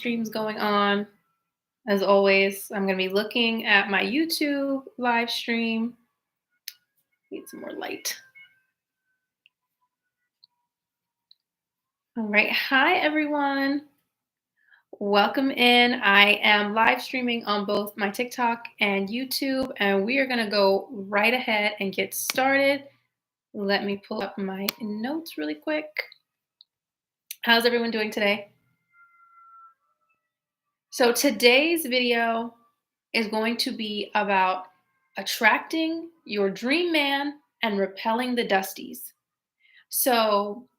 streams going on. As always, I'm going to be looking at my YouTube live stream. Need some more light. All right. Hi, everyone. Welcome in. I am live streaming on both my TikTok and YouTube, and we are going to go right ahead and get started. Let me pull up my notes really quick. How's everyone doing today? So today's video is going to be about attracting your dream man and repelling the Dusties. So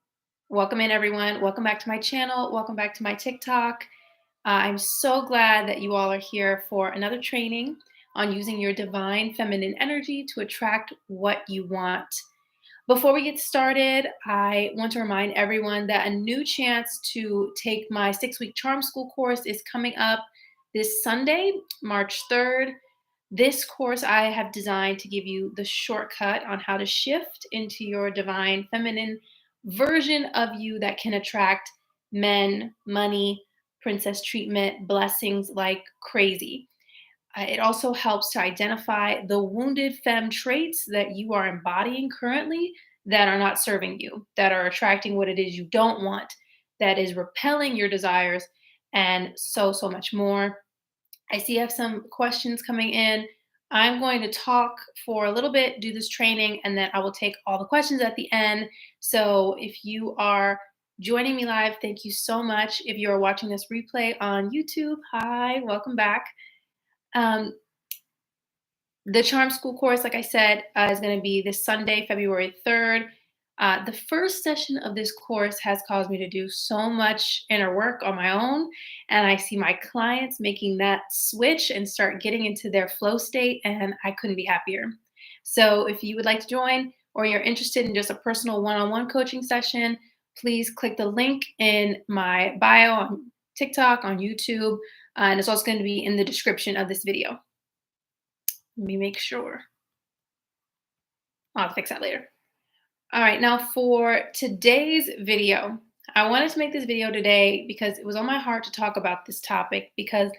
welcome in, everyone. Welcome back to my channel. Welcome back to my TikTok. I'm so glad that you all are here for another training on using your divine feminine energy to attract what you want. Before we get started, I want to remind everyone that a new chance to take my 6-week Charm School course is coming up this Sunday, March 3rd. This course I have designed to give you the shortcut on how to shift into your divine feminine version of you that can attract men, money, princess treatment, blessings like crazy. It also helps to identify the wounded femme traits that you are embodying currently that are not serving you, that are attracting what it is you don't want, that is repelling your desires, and so much more. I see I have some questions coming in. I'm going to talk for a little bit, do this training, and then I will take all the questions at the end. So if you are joining me live, thank you so much. If you are watching this replay on YouTube, hi, welcome back. The Charm School course, like I said, is going to be this Sunday, February 3rd. The first session of this course has caused me to do so much inner work on my own, and I see my clients making that switch and start getting into their flow state, and I couldn't be happier. So if you would like to join or you're interested in just a personal one-on-one coaching session, please click the link in my bio on TikTok, on YouTube, and it's also going to be in the description of this video. Let me make sure. I'll fix that later. All right, now for today's video, I wanted to make this video today because it was on my heart to talk about this topic because,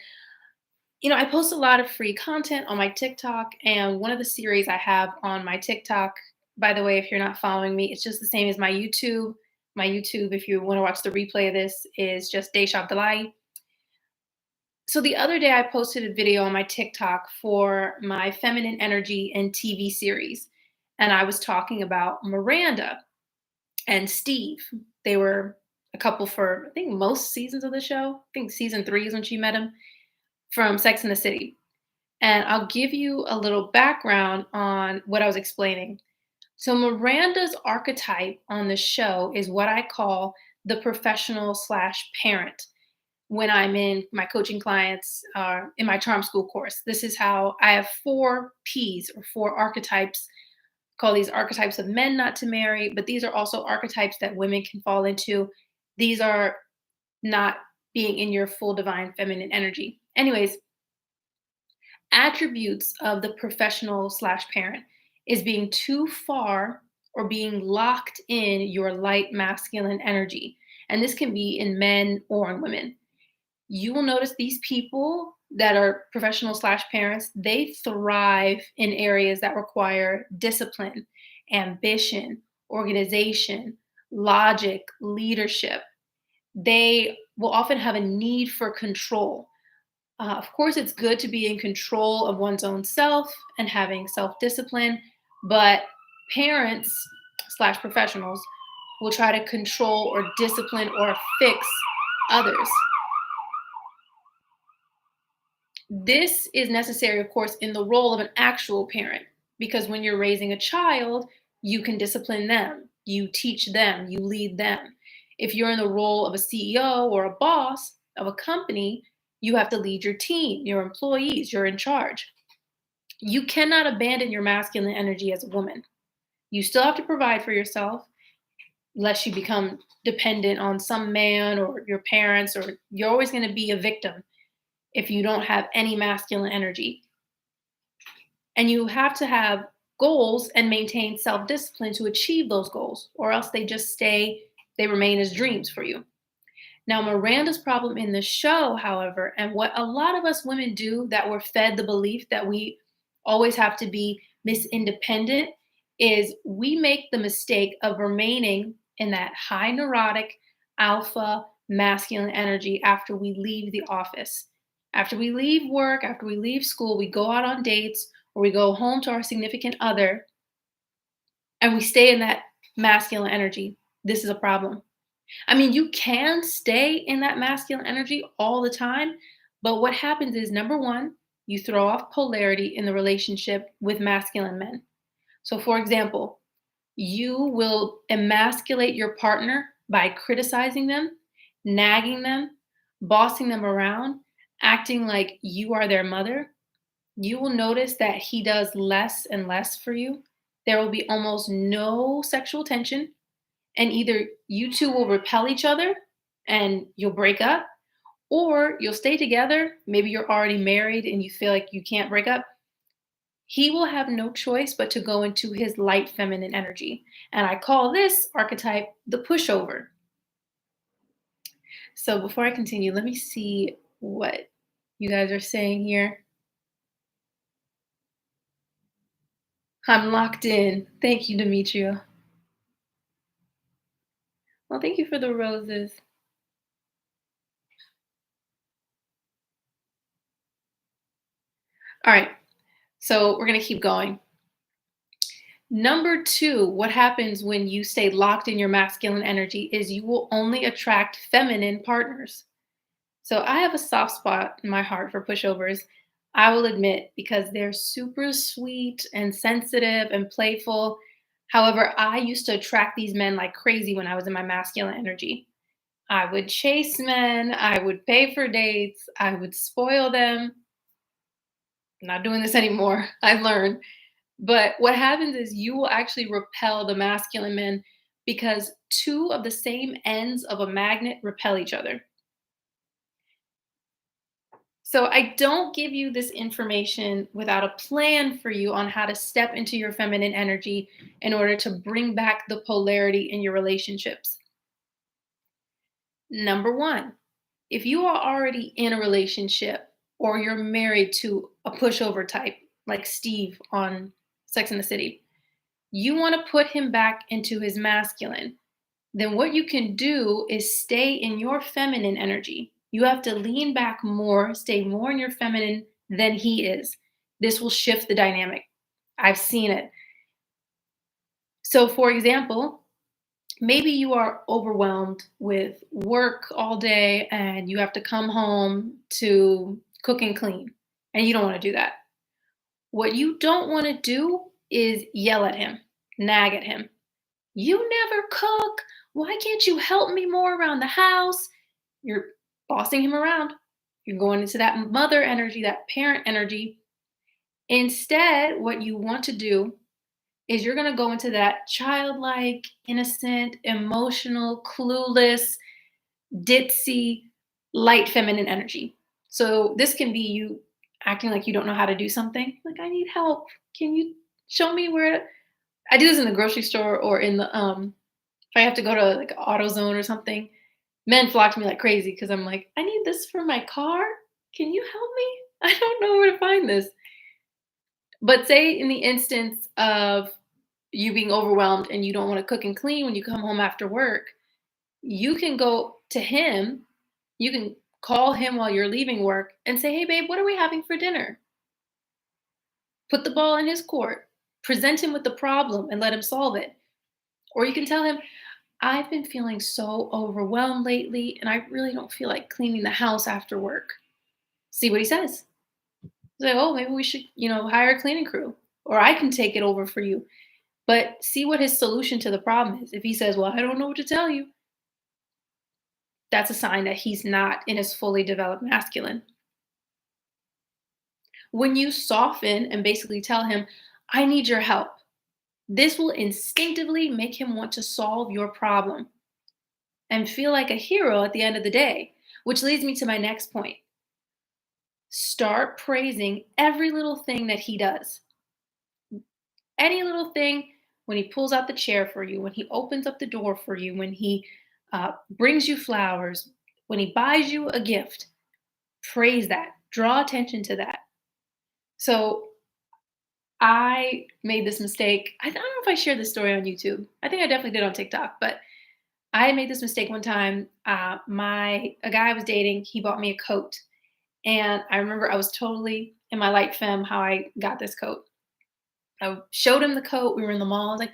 I post a lot of free content on my TikTok, and one of the series I have on my TikTok, by the way, if you're not following me, it's just the same as my YouTube. My YouTube, if you want to watch the replay of this, is just Desha Abdullahi. So the other day I posted a video on my TikTok for my Feminine Energy and TV series. And I was talking about Miranda and Steve. They were a couple for, I think, most seasons of the show. I think season 3 is when she met him from Sex and the City. And I'll give you a little background on what I was explaining. So Miranda's archetype on the show is what I call the professional/parent. When I'm in my coaching clients in my Charm School course. This is how I have 4 Ps or 4 archetypes. Call these archetypes of men not to marry, but these are also archetypes that women can fall into. These are not being in your full divine feminine energy. Anyways, attributes of the professional/parent is being too far or being locked in your light masculine energy. And this can be in men or in women. You will notice these people that are professional/parents, they thrive in areas that require discipline, ambition, organization, logic, leadership. They will often have a need for control. Of course, it's good to be in control of one's own self and having self-discipline, but parents/professionals will try to control or discipline or fix others. This is necessary, of course, in the role of an actual parent, because when you're raising a child, you can discipline them, you teach them, you lead them. If you're in the role of a CEO or a boss of a company, you have to lead your team, your employees, you're in charge. You cannot abandon your masculine energy as a woman. You still have to provide for yourself, lest you become dependent on some man or your parents, or you're always going to be a victim if you don't have any masculine energy. And you have to have goals and maintain self-discipline to achieve those goals, or else they remain as dreams for you. Now, Miranda's problem in the show, however, and what a lot of us women do that we're fed the belief that we always have to be Miss Independent is we make the mistake of remaining in that high neurotic alpha masculine energy after we leave the office. After we leave work, after we leave school, we go out on dates or we go home to our significant other and we stay in that masculine energy. This is a problem. I mean, you can stay in that masculine energy all the time, but what happens is number one, you throw off polarity in the relationship with masculine men. So, for example, you will emasculate your partner by criticizing them, nagging them, bossing them around, acting like you are their mother. You will notice that he does less and less for you. There will be almost no sexual tension, and either you two will repel each other and you'll break up, or you'll stay together. Maybe you're already married and you feel like you can't break up. He will have no choice but to go into his light feminine energy. And I call this archetype the pushover. So before I continue, let me see what you guys are saying here. I'm locked in. Thank you, Demetria. Well, thank you for the roses. All right. So we're going to keep going. Number two, what happens when you stay locked in your masculine energy is you will only attract feminine partners. So I have a soft spot in my heart for pushovers, I will admit, because they're super sweet and sensitive and playful. However, I used to attract these men like crazy when I was in my masculine energy. I would chase men, I would pay for dates, I would spoil them. I'm not doing this anymore. I learned. But what happens is you will actually repel the masculine men because two of the same ends of a magnet repel each other. So I don't give you this information without a plan for you on how to step into your feminine energy in order to bring back the polarity in your relationships. Number one, if you are already in a relationship or you're married to a pushover type like Steve on Sex and the City, you want to put him back into his masculine, then what you can do is stay in your feminine energy. You have to lean back more, stay more in your feminine than he is. This will shift the dynamic. I've seen it. So, for example, maybe you are overwhelmed with work all day and you have to come home to cook and clean, and you don't want to do that. What you don't want to do is yell at him, nag at him. You never cook. Why can't you help me more around the house? You're bossing him around. You're going into that mother energy, that parent energy. Instead, what you want to do is you're going to go into that childlike, innocent, emotional, clueless, ditzy, light feminine energy. So this can be you acting like you don't know how to do something. Like, I need help. Can you show me where I do this in the grocery store or in the if I have to go to like AutoZone or something, men flock to me like crazy because I'm like, I need this for my car. Can you help me? I don't know where to find this. But say in the instance of you being overwhelmed and you don't want to cook and clean when you come home after work, you can go to him, you can call him while you're leaving work and say, hey, babe, what are we having for dinner? Put the ball in his court, present him with the problem and let him solve it. Or you can tell him, I've been feeling so overwhelmed lately, and I really don't feel like cleaning the house after work. See what he says. He's like, oh, maybe we should, hire a cleaning crew, or I can take it over for you. But see what his solution to the problem is. If he says, well, I don't know what to tell you, that's a sign that he's not in his fully developed masculine. When you soften and basically tell him, I need your help, this will instinctively make him want to solve your problem and feel like a hero at the end of the day, which leads me to my next point. Start praising every little thing that he does. Any little thing, when he pulls out the chair for you, when he opens up the door for you, when he brings you flowers, When he buys you a gift, praise that, draw attention to that. So I made this mistake. I don't know if I shared this story on YouTube. I think I definitely did on TikTok, but I made this mistake one time. My a guy I was dating, he bought me a coat, and I remember I was totally in my light femme how I got this coat. I showed him the coat. We were in the mall. I was like,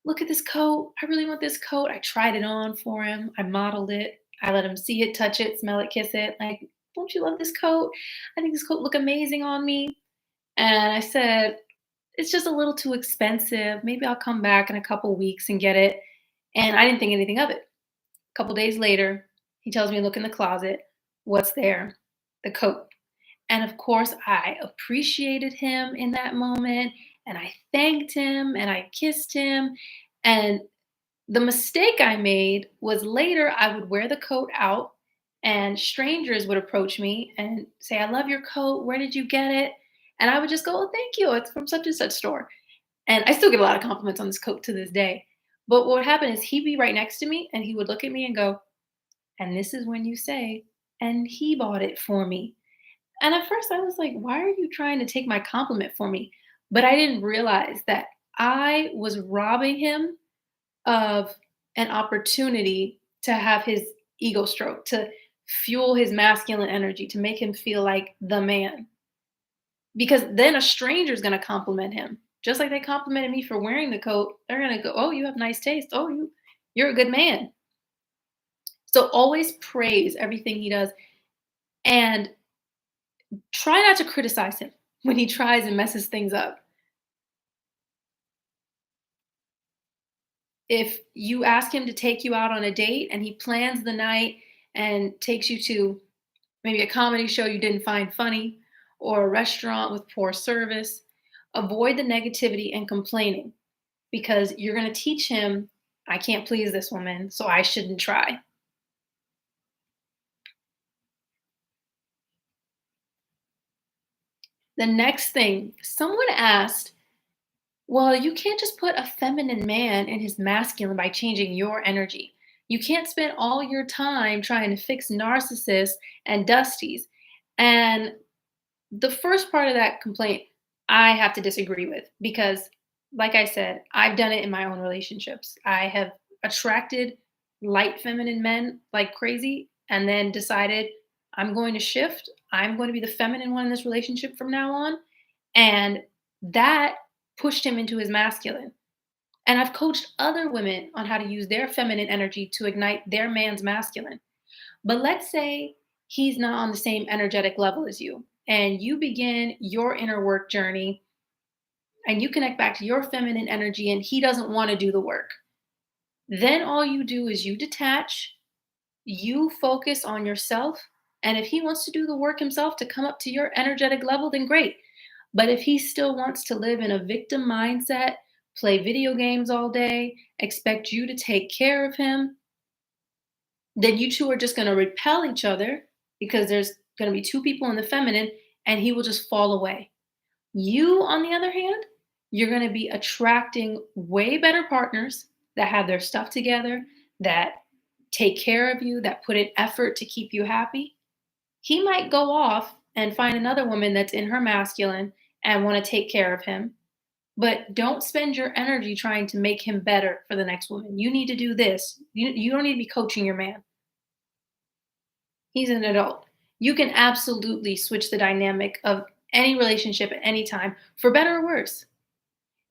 "Look at this coat. I really want this coat." I tried it on for him. I modeled it. I let him see it, touch it, smell it, kiss it. Like, "Don't you love this coat? I think this coat look amazing on me." And I said, "It's just a little too expensive. Maybe I'll come back in a couple weeks and get it." And I didn't think anything of it. A couple days later, he tells me to look in the closet. What's there? The coat. And of course, I appreciated him in that moment and I thanked him and I kissed him. And the mistake I made was later I would wear the coat out and strangers would approach me and say, "I love your coat. Where did you get it?" And I would just go, "Oh, thank you. It's from such and such store." And I still get a lot of compliments on this coat to this day. But what would happen is he'd be right next to me and he would look at me and go, "And this is when you say, and he bought it for me." And at first I was like, "Why are you trying to take my compliment for me?" But I didn't realize that I was robbing him of an opportunity to have his ego stroke, to fuel his masculine energy, to make him feel like the man. Because then a stranger's gonna compliment him. Just like they complimented me for wearing the coat, they're gonna go, "Oh, you have nice taste. Oh, you're a good man." So always praise everything he does and try not to criticize him when he tries and messes things up. If you ask him to take you out on a date and he plans the night and takes you to maybe a comedy show you didn't find funny or a restaurant with poor service, avoid the negativity and complaining because you're going to teach him, "I can't please this woman, so I shouldn't try." The next thing, someone asked, "Well, you can't just put a feminine man in his masculine by changing your energy. You can't spend all your time trying to fix narcissists and dusties." And the first part of that complaint, I have to disagree with because, like I said, I've done it in my own relationships. I have attracted light feminine men like crazy and then decided I'm going to shift. I'm going to be the feminine one in this relationship from now on. And that pushed him into his masculine. And I've coached other women on how to use their feminine energy to ignite their man's masculine. But let's say he's not on the same energetic level as you, and you begin your inner work journey and you connect back to your feminine energy, and he doesn't want to do the work. Then all you do is you detach, you focus on yourself. And if he wants to do the work himself to come up to your energetic level, then great. But if he still wants to live in a victim mindset, play video games all day, expect you to take care of him, then you two are just going to repel each other because there's going to be two people in the feminine and he will just fall away. You, on the other hand, you're going to be attracting way better partners that have their stuff together, that take care of you, that put in effort to keep you happy. He might go off and find another woman that's in her masculine and want to take care of him. But don't spend your energy trying to make him better for the next woman. You need to do this. You don't need to be coaching your man. He's an adult. You can absolutely switch the dynamic of any relationship at any time, for better or worse.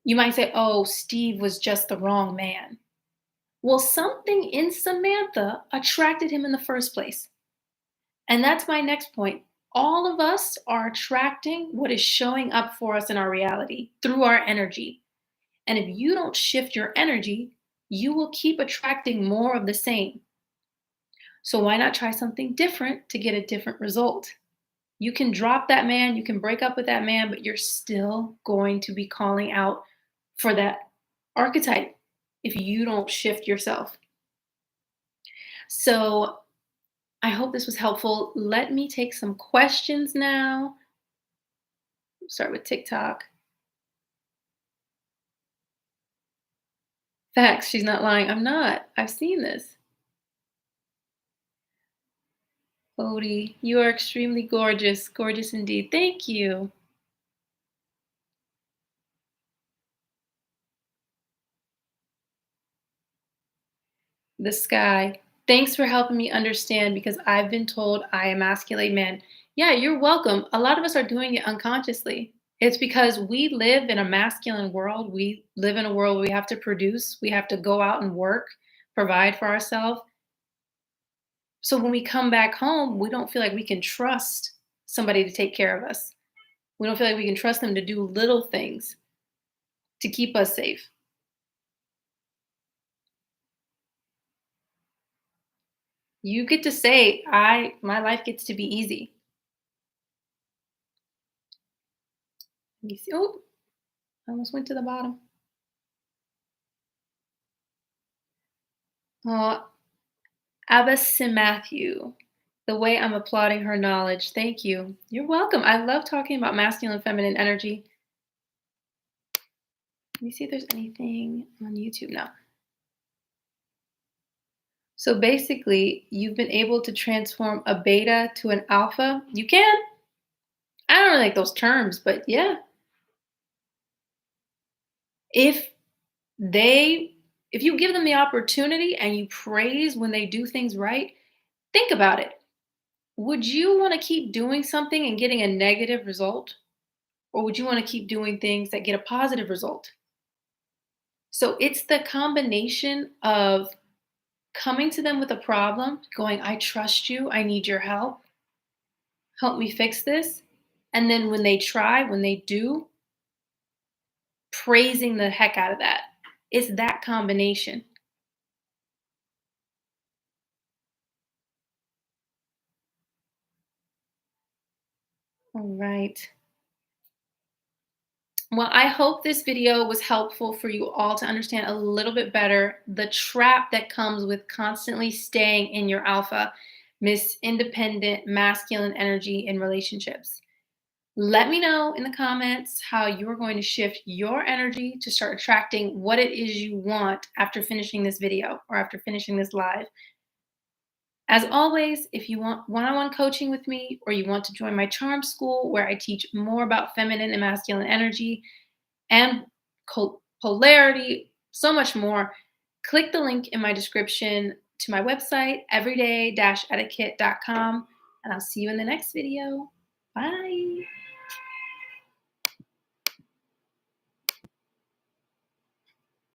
You might say, "Oh, Steve was just the wrong man." Well, something in Samantha attracted him in the first place. And that's my next point. All of us are attracting what is showing up for us in our reality through our energy. And if you don't shift your energy, you will keep attracting more of the same. So why not try something different to get a different result? You can drop that man, you can break up with that man, but you're still going to be calling out for that archetype if you don't shift yourself. So I hope this was helpful. Let me take some questions now. Start with TikTok. Facts, she's not lying. I'm not. I've seen this. Odie, you are extremely gorgeous. Gorgeous indeed. Thank you. The sky. Thanks for helping me understand because I've been told I emasculate men. Yeah, you're welcome. A lot of us are doing it unconsciously. It's because we live in a masculine world. We live in a world where we have to produce, we have to go out and work, provide for ourselves. So when we come back home, we don't feel like we can trust somebody to take care of us. We don't feel like we can trust them to do little things to keep us safe. You get to say, I my life gets to be easy. Let me see. Oh, I almost went to the bottom. Oh, Matthew. The way I'm applauding her knowledge. Thank you. You're welcome. I love talking about masculine and feminine energy. Let me see if there's anything on YouTube now. So basically, you've been able to transform a beta to an alpha. You can. I don't really like those terms, but yeah. If they if you give them the opportunity and you praise when they do things right, think about it. Would you want to keep doing something and getting a negative result? Or would you want to keep doing things that get a positive result? So it's the combination of coming to them with a problem, going, I trust you, I need your help me fix this. And then when they try, when they do, praising the heck out of that. It's that combination. All right. Well, I hope this video was helpful for you all to understand a little bit better the trap that comes with constantly staying in your alpha, Miss Independent Masculine energy in relationships. Let me know in the comments how you're going to shift your energy to start attracting what it is you want after finishing this video or after finishing this live. As always, if you want one on one coaching with me or you want to join my charm school where I teach more about feminine and masculine energy, and polarity, so much more. Click the link in my description to my website, everyday etiquette.com, and I'll see you in the next video. Bye.